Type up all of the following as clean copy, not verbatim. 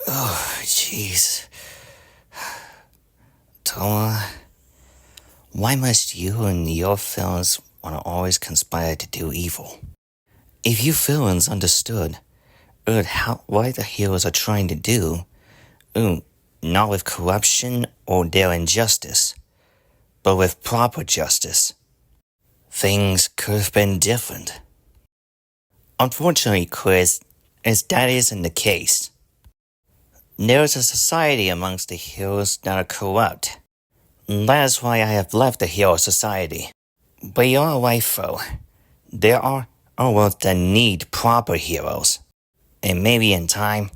Oh, jeez. Toma, why must you and your villains want to always conspire to do evil? If you villains understood what the heroes are trying to do, not with corruption or their injustice, but with proper justice, things could have been different. Unfortunately, Chris, that isn't the case. There is a society amongst the heroes that are corrupt. That is why I have left the hero society. But you're right, though. There are worlds that need proper heroes. And maybe in time,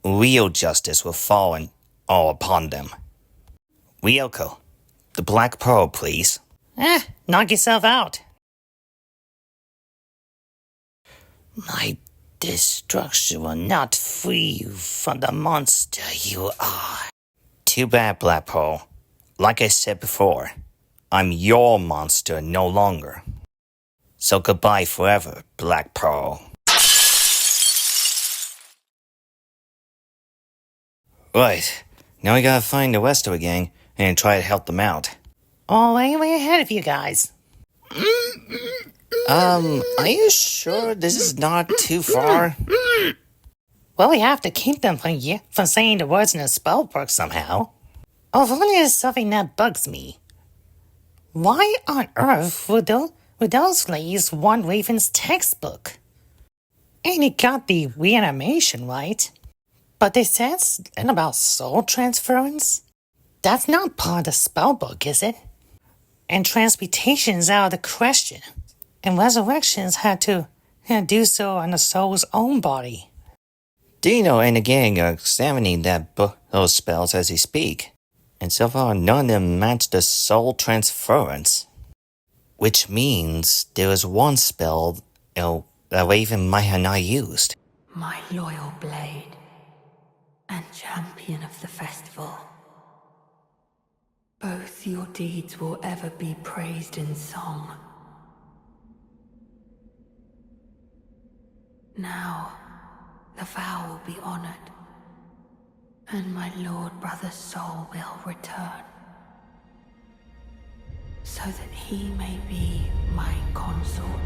real justice will fall all upon them. Ryoko, the Black Pearl, please. Knock yourself out. My destruction will not free you from the monster you are. Too bad, Black Pearl. Like I said before, I'm your monster no longer. So goodbye forever, Black Pearl. Right, now we gotta find the rest of the gang and try to help them out. Oh, way ahead of you guys. Are you sure this is not too far? Well, we have to keep them from saying the words in the spell book somehow. Only is something that bugs me. Why on earth would those ladies want Raven's textbook? And he got the reanimation right. But they said something about soul transference? That's not part of the spell book, is it? And transmutation's out of the question. And resurrections had to do so on the soul's own body. Dino and the gang are examining those spells as they speak. And so far none of them match the soul transference. Which means there is one spell that Raven might have not used. My loyal blade and champion of the festival. Both your deeds will ever be praised in song. Now, the vow will be honored, and my lord brother's soul will return, so that he may be my consort.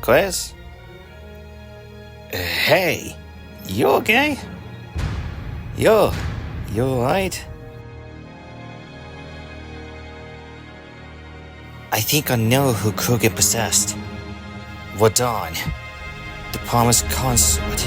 Chris? Hey, you okay? You alright? I think I know who Krugan possessed. Radahn, the promised consort.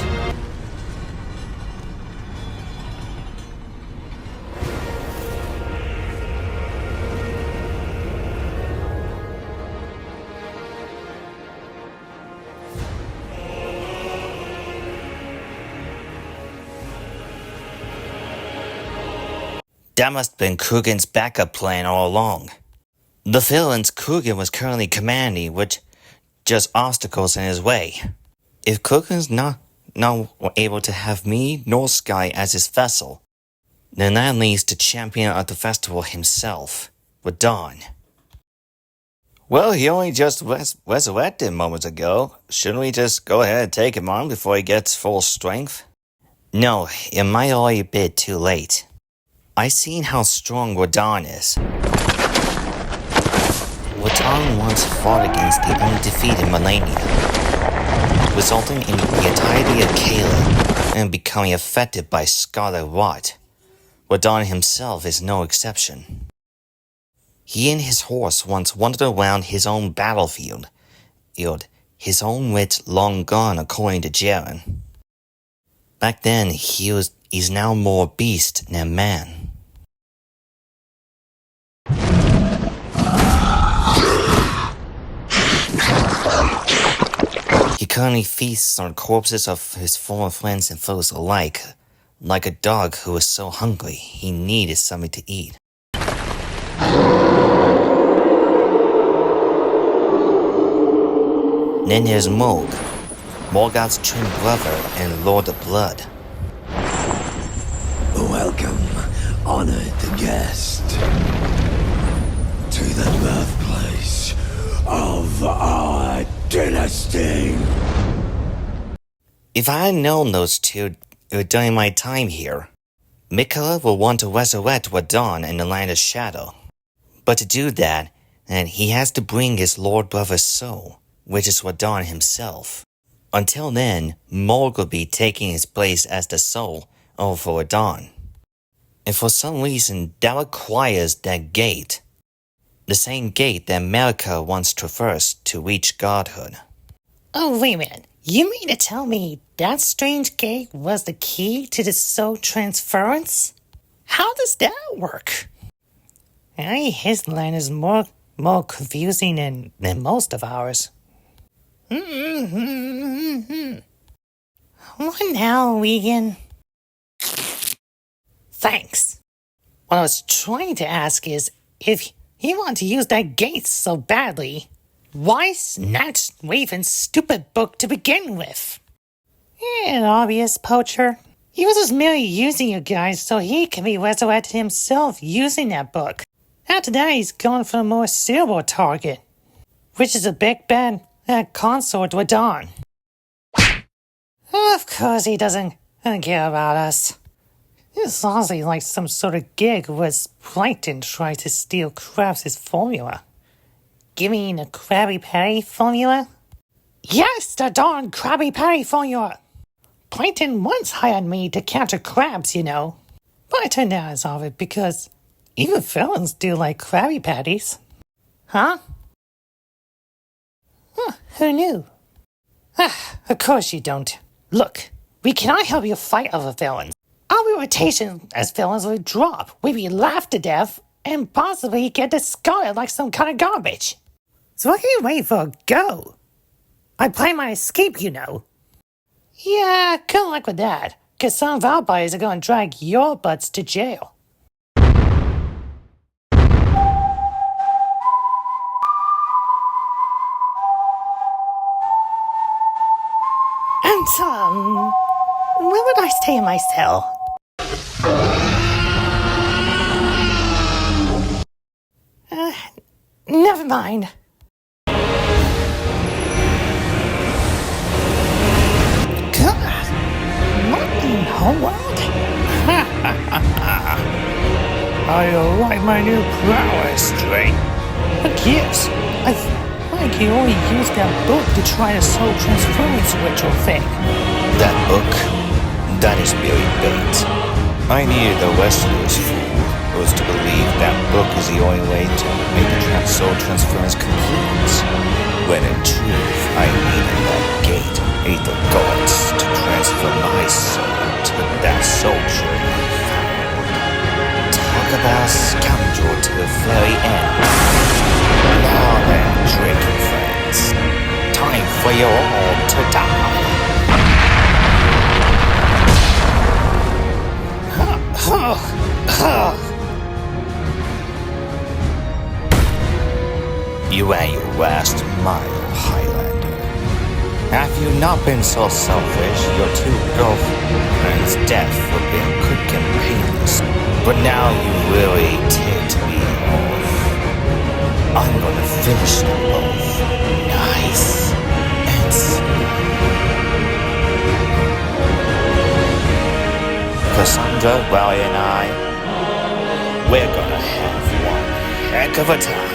That must have been Krugan's backup plan all along. The villains Krugan was currently commanding were just obstacles in his way. If Krugan's not able to have me nor Sky as his vessel, then that leaves the champion of the festival himself, Radahn. Well, he only just resurrected moments ago. Shouldn't we just go ahead and take him on before he gets full strength? No, it might already be a bit too late. I've seen how strong Radahn is. Radahn once fought against the undefeated Millennia, resulting in the entirety of Miquella and becoming affected by scarlet rot. Radahn himself is no exception. He and his horse once wandered around his own battlefield, his own wit long gone according to Jaren. Back then, he's now more beast than man. He currently feasts on corpses of his former friends and foes alike, like a dog who was so hungry he needed something to eat. Then there's Morgoth's twin brother and Lord of Blood. Welcome, honored guest, to the birthplace of for our dynasty. If I had known those two during my time here, Miquella will want to resurrect Radahn in the Land of Shadow. But to do that, then he has to bring his Lord Brother's soul, which is Radahn himself. Until then, Morg will be taking his place as the soul over Radahn. And for some reason, that requires that gate. The same gate that America once traversed to reach godhood. Oh, wait a minute. You mean to tell me that strange gate was the key to the soul transference? How does that work? His land is more confusing than most of ours. What now, Regan? Thanks. What I was trying to ask is, if he wanted to use that gate so badly, why snatch Raven's stupid book to begin with? An obvious poacher. He was just merely using you guys so he can be resurrected himself using that book. After that, he's going for a more suitable target, which is a big bad consort Radahn. Of course he doesn't care about us. It's honestly like some sort of gig where Plankton tried to steal Krabs' formula. Give me the Krabby Patty formula? Yes, the darn Krabby Patty formula! Plankton once hired me to capture crabs, you know. But it turned out as of it because even villains do like Krabby Patties. Huh? Who knew? Of course you don't. Look, we cannot help you fight other villains. Our reputation as villains will drop. We'd be laughed to death and possibly get discarded like some kind of garbage. So what are you waiting for? Go! I plan my escape, you know. Yeah, good luck with that, because some of our buddies are going to drag your butts to jail. And, where would I stay in my cell? Never mind. God, what in the whole world? I like my new prowess, Drake. But yes, I think you only used that book to try the soul transference ritual thing. That book? That is merely bait. I needed the rest of those fools to believe that book is the only way to make the soul transference complete. When in truth, I needed that gate, ate the gods to transfer my soul to that soldier. Talk about a scoundrel to the very end. Now then, drinking friends, time for you all to die. You and your last mile, Highlander. Have you not been so selfish? Your two girlfriends' death would have been quick and painless, but now you really ticked me off. I'm gonna finish them both. Nice and slow. Cassandra, Raleigh, and I, we're gonna have one heck of a time.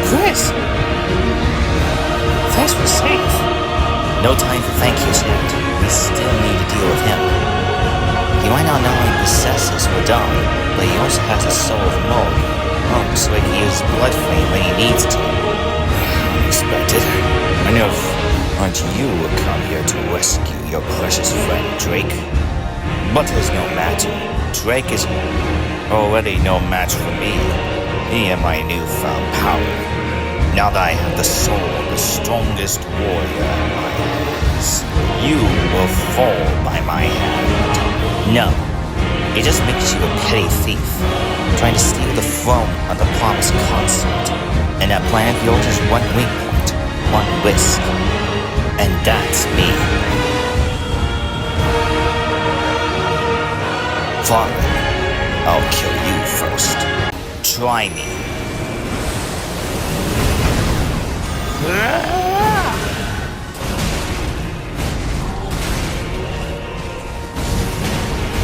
Chris! Thanks for the save. No time for thank yous yet. We still need to deal with him. He might not only possesses Radahn, but he also has the soul of Morg. So he can use blood flame when he needs to. Unexpected. I know, aren't you will come here to rescue your precious friend Drake? But there's no matter. Drake is already no match for me. He and my newfound power. Now that I have the soul of the strongest warrior in my hands, you will fall by my hand. No, it just makes you a petty thief, trying to steal the throne of the promised consort. And that plan of yours is one weak point, one risk. And that's me. Father, I'll kill you first. Try me.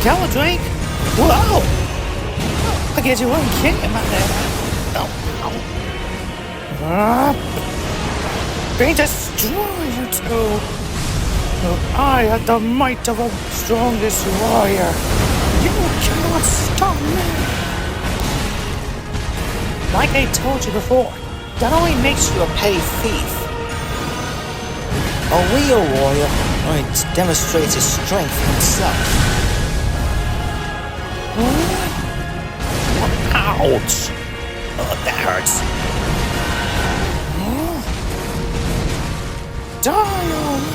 Tell a drink? Whoa! I guess you weren't kidding, my man. Be destroyed, too. I had the might of a strongest warrior. You cannot stop me. Like I told you before, that only makes you a petty thief. A real warrior only demonstrates his strength himself. Ouch! Oh, that hurts. Die already!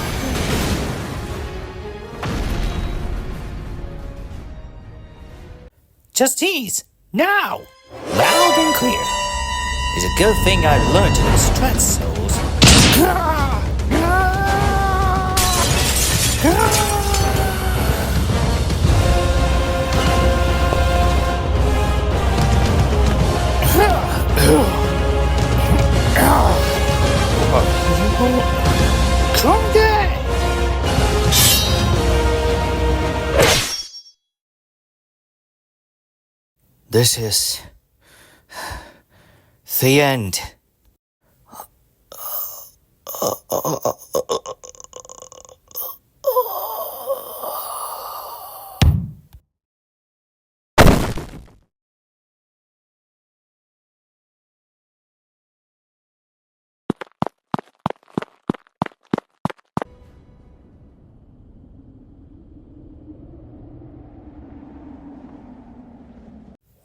Just ease! Now! Loud and clear! It's a good thing I learned to extract souls. Krugan! This is the end.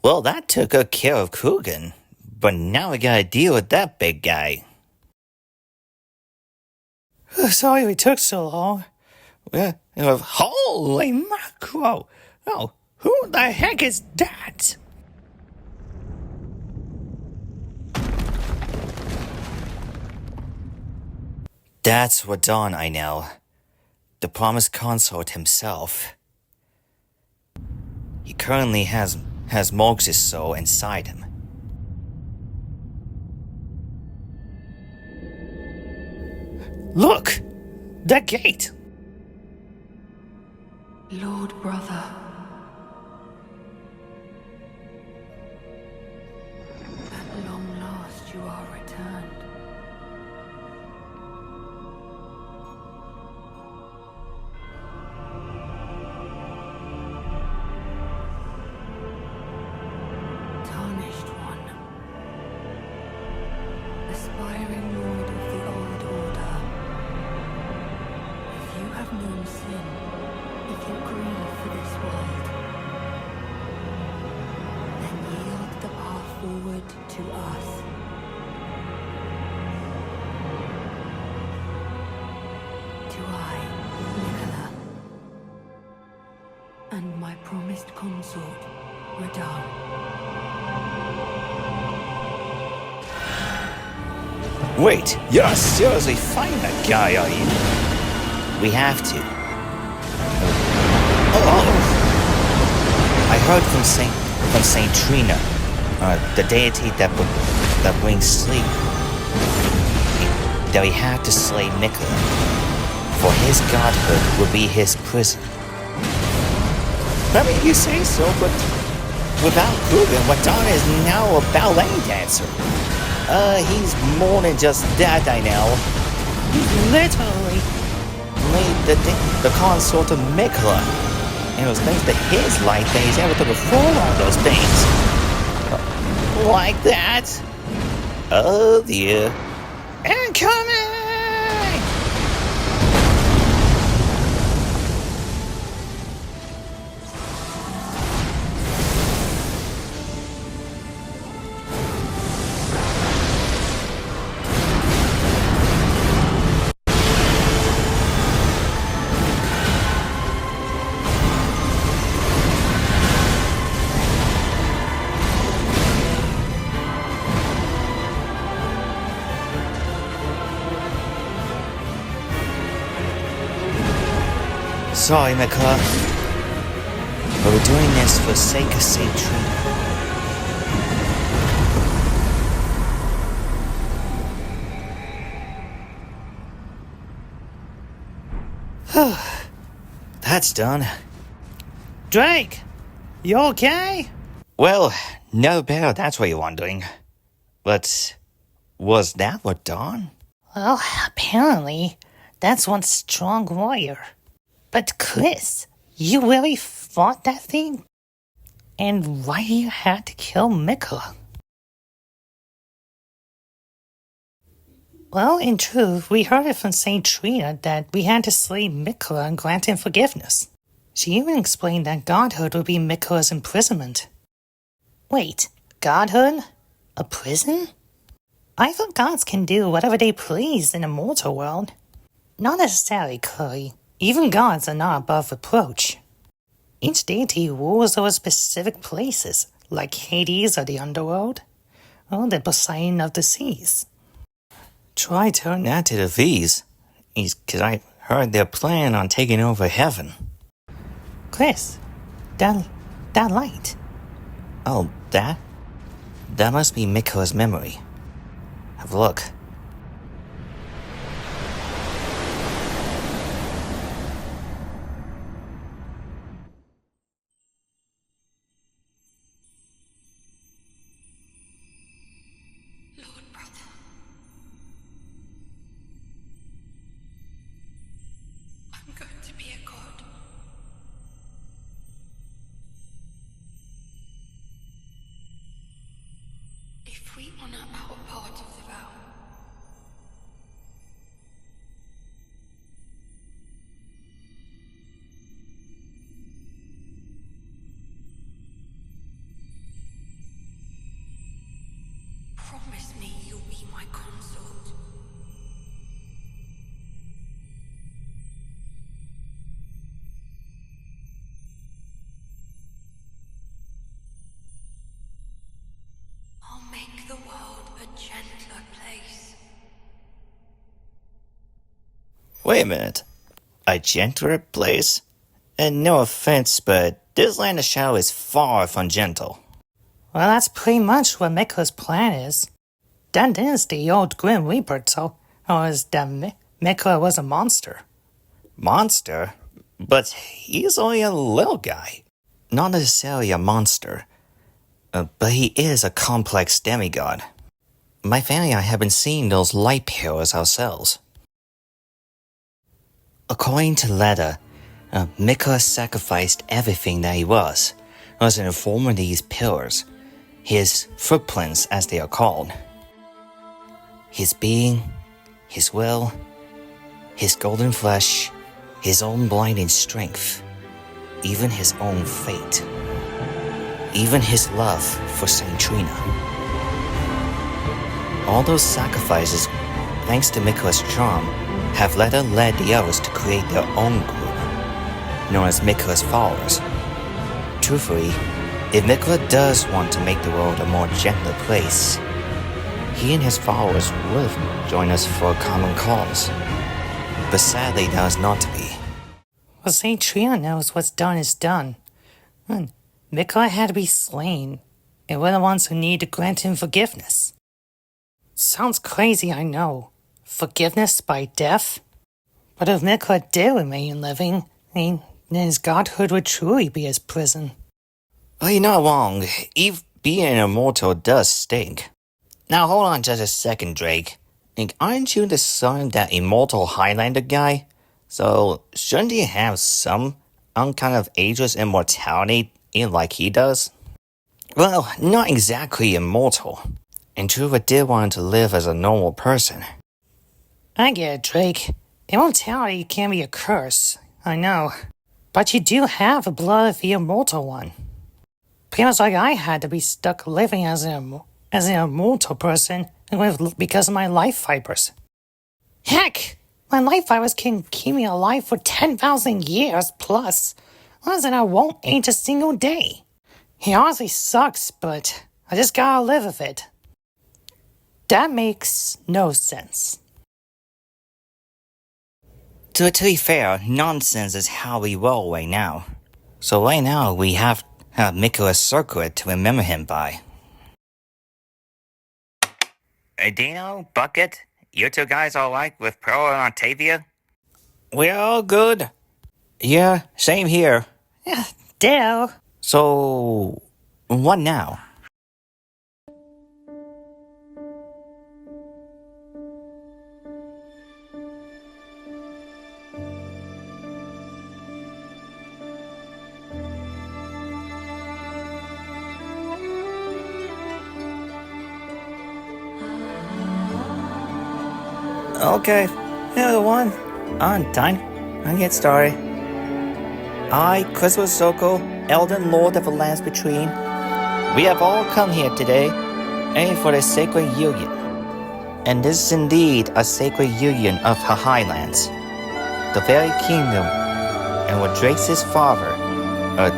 Well, that took good care of Krugan, but now we gotta deal with that big guy. Sorry we took so long. Holy Macro! Oh, who the heck is that? That's Radahn, I know. The promised consort himself. He currently has Morg's soul inside him. Look! That gate! Lord brother. At long last you are returned. Tarnished one. Aspiring lord of the old order. If you have known sin, if you grieve for this world, then yield the path forward to us. To I, Miquella, and my promised consort, Radahn. Wait, you're seriously fighting that guy, are you? We have to. I heard from Saint Trina, the deity that brings sleep, that we have to slay Miquella, for his godhood will be his prison. I mean, you say so, but without Krugan, Radahn is now a ballet dancer. He's more than just that, I know. He's literally Made the consort of Miquella. And it was thanks to his light that he's able to perform all those things. Like that? Oh dear. incoming! Sorry, Miquella. But we're doing this for the sake of St. Trina. That's done. Drake, you okay? Well, no doubt that's what you're wondering. But was that Radahn? Well, apparently, that's one strong warrior. But Chris, you really fought that thing? And why you had to kill Miquella? Well, in truth, we heard it from St. Trina that we had to slay Miquella and grant him forgiveness. She even explained that godhood would be Miquella's imprisonment. Wait, godhood? A prison? I thought gods can do whatever they please in the mortal world. Not necessarily, Chloe. Even gods are not above reproach. Each deity rules over specific places, like Hades or the underworld, or the Poseidon of the seas. Try turning that to the V's, because I heard they're planning on taking over heaven. Chris, that light. Oh, that? That must be Miquella's memory. Have a look. Lord brother. I'm going to be a god. If we honor our part of the vow, promise me you'll be my consort. I'll make the world a gentler place. Wait a minute. A gentler place? And no offense, but this land of shadow is far from gentle. Well, that's pretty much what Miquella's plan is. That is the old Grim Reaper, so, or is that Miquella was a monster. Monster? But he's only a little guy. Not necessarily a monster. But he is a complex demigod. My family and I have been seeing those light pillars ourselves. According to Leda, Miquella sacrificed everything that he was in the form of these pillars, his footprints as they are called. His being, his will, his golden flesh, his own blinding strength, even his own fate. Even his love for St. Trina. All those sacrifices, thanks to Miquella's charm, have led the others to create their own group, known as Miquella's followers. Truthfully, if Miquella does want to make the world a more gentler place, he and his followers would join us for a common cause. But sadly, that is not to be. Well, St. Trina knows what's done is done. Miquella had to be slain, and we're the ones who need to grant him forgiveness. Sounds crazy, I know. Forgiveness by death? But if Miquella did remain living, then his godhood would truly be his prison. Well, you're not wrong. Being an immortal does stink. Now hold on just a second, Drake. Aren't you the son of that immortal Highlander guy? So shouldn't he have some kind of ageless immortality like he does? Well, not exactly immortal. And Truva did want to live as a normal person. I get it, Drake. Immortality can be a curse, I know. But you do have the blood of the immortal one. Pretty much like I had to be stuck living as an immortal person because of my life fibers. Heck! My life fibers can keep me alive for 10,000 years plus. And I won't age a single day. It honestly sucks, but I just gotta live with it. That makes no sense. To be fair, nonsense is how we roll right now. So right now we have Miquella's circlet to remember him by. Dino, Bucket, you two guys alright with Pearl and Octavia? We're all good. Yeah, same here. Yeah, ditto. So, what now? Okay, everyone, on time. I get started. I, Christopher Soko, Elden Lord of the Lands Between, we have all come here today, aiming for the sacred union. And this is indeed a sacred union of the Highlands, the very kingdom, and what Drake's father,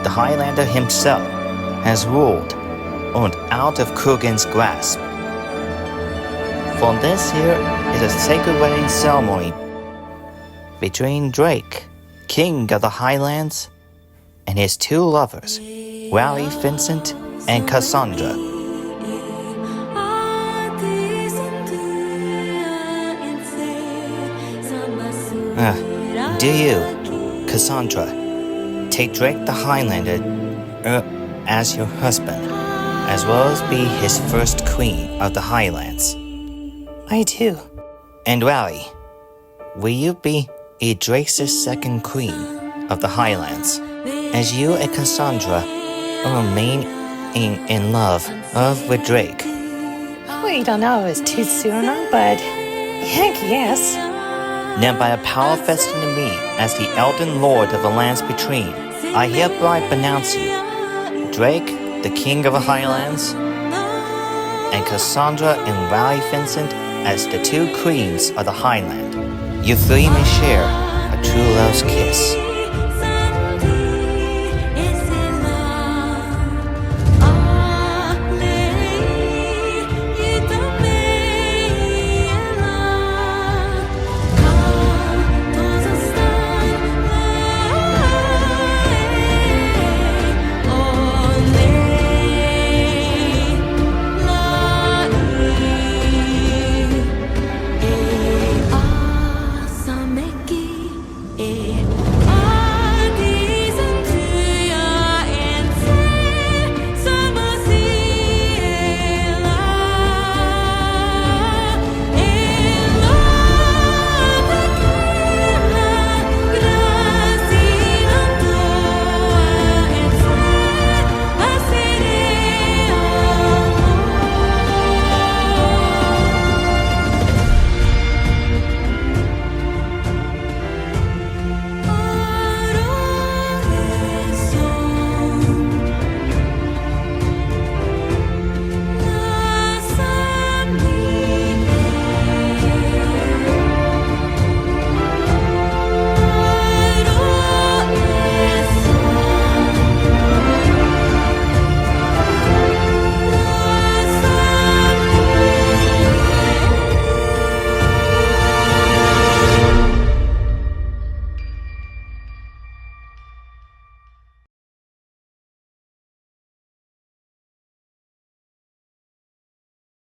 the Highlander himself, has ruled on out of Krugan's grasp. For this here is a sacred wedding ceremony between Drake, King of the Highlands, and his two lovers, Raleigh Vincent and Cassandra. Do you, Cassandra, take Drake the Highlander as your husband, as well as be his first queen of the Highlands? I do. And Raleigh, will you be Drake's second queen of the Highlands, as you and Cassandra remain in love with Drake? We don't know if it's too soon, but heck yes. Now by a power vested in me as the Elden Lord of the Lands Between, I hereby pronounce you, Drake, the King of the Highlands, and Cassandra and Raleigh Vincent as the two queens of the Highland. You three may share a true love's kiss.